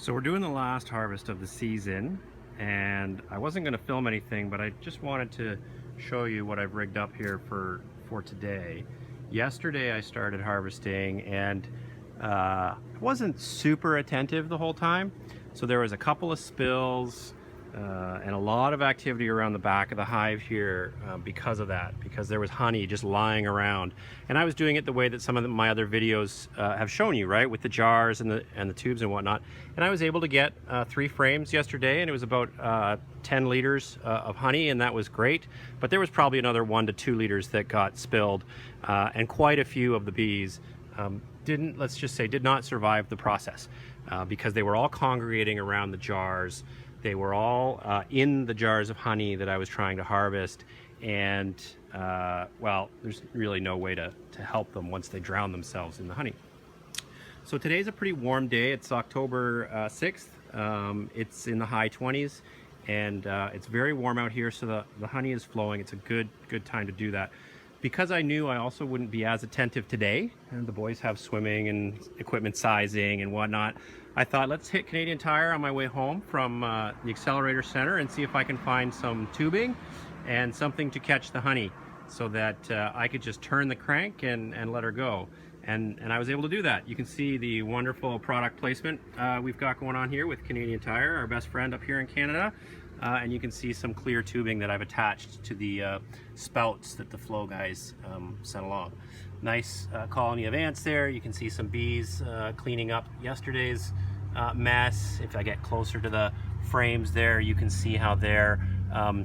So we're doing the last harvest of the season, and I wasn't going to film anything, but I just wanted to show you what I've rigged up here for today. Yesterday I started harvesting, and I wasn't super attentive the whole time, so there was a couple of spills and a lot of activity around the back of the hive here because of that, because there was honey just lying around. And I was doing it the way that some of my other videos have shown you, right, with the jars and the tubes and whatnot. And I was able to get 3 frames yesterday, and it was about 10 liters of honey, and that was great. But there was probably another 1 to 2 liters that got spilled, and quite a few of the bees let's just say, did not survive the process because they were all congregating around the jars. They were all in the jars of honey that I was trying to harvest, and well, there's really no way to help them once they drown themselves in the honey. So today's a pretty warm day. It's October 6th. It's in the high 20s, and it's very warm out here, so the honey is flowing. It's a good time to do that. Because I knew I also wouldn't be as attentive today, and the boys have swimming and equipment sizing and whatnot, I thought, let's hit Canadian Tire on my way home from the Accelerator Center and see if I can find some tubing and something to catch the honey so that I could just turn the crank and let her go. And I was able to do that. You can see the wonderful product placement we've got going on here with Canadian Tire, our best friend up here in Canada. And you can see some clear tubing that I've attached to the spouts that the flow guys sent along. Nice colony of ants there. You can see some bees cleaning up yesterday's mess. If I get closer to the frames there, you can see how they're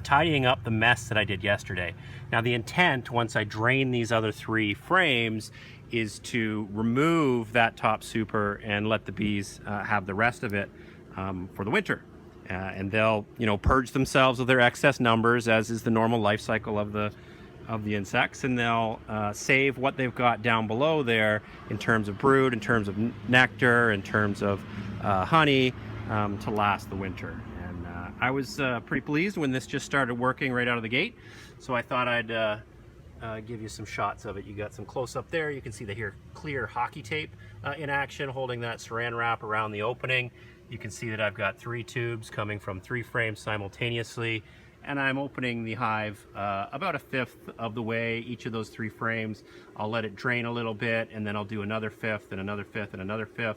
tidying up the mess that I did yesterday. Now the intent, once I drain these other 3 frames, is to remove that top super and let the bees have the rest of it for the winter. And they'll, purge themselves of their excess numbers, as is the normal life cycle of the insects, and they'll save what they've got down below there in terms of brood, in terms of nectar, in terms of honey, to last the winter. And I was pretty pleased when this just started working right out of the gate, so I thought I'd give you some shots of it. You got some close up there. You can see the clear hockey tape in action, holding that saran wrap around the opening. You can see that I've got 3 tubes coming from 3 frames simultaneously, and I'm opening the hive about 1/5 of the way, each of those 3 frames. I'll let it drain a little bit, and then I'll do another 1/5 and another 1/5 and another 1/5,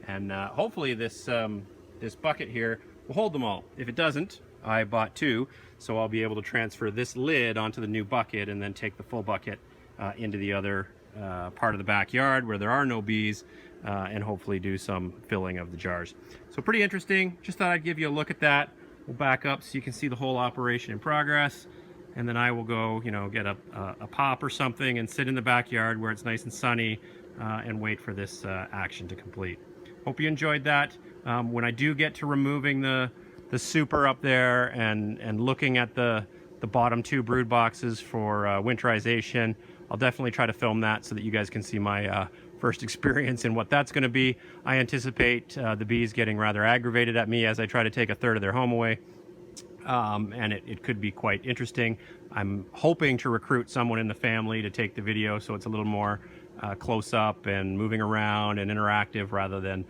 and hopefully this bucket here will hold them all. If it doesn't, I bought 2, so I'll be able to transfer this lid onto the new bucket and then take the full bucket into the other part of the backyard where there are no bees, and hopefully do some filling of the jars. So pretty interesting. Just thought I'd give you a look at that. We'll back up so you can see the whole operation in progress, and then I will go, get a pop or something and sit in the backyard where it's nice and sunny and wait for this action to complete. Hope you enjoyed that. When I do get to removing the super up there and looking at the bottom 2 brood boxes for winterization, I'll definitely try to film that so that you guys can see my first experience in what that's going to be. I anticipate the bees getting rather aggravated at me as I try to take 1/3 of their home away, and it could be quite interesting. I'm hoping to recruit someone in the family to take the video so it's a little more close up and moving around and interactive, rather than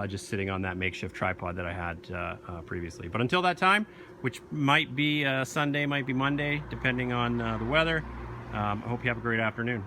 just sitting on that makeshift tripod that I had previously. But until that time, which might be Sunday, might be Monday, depending on the weather, I hope you have a great afternoon.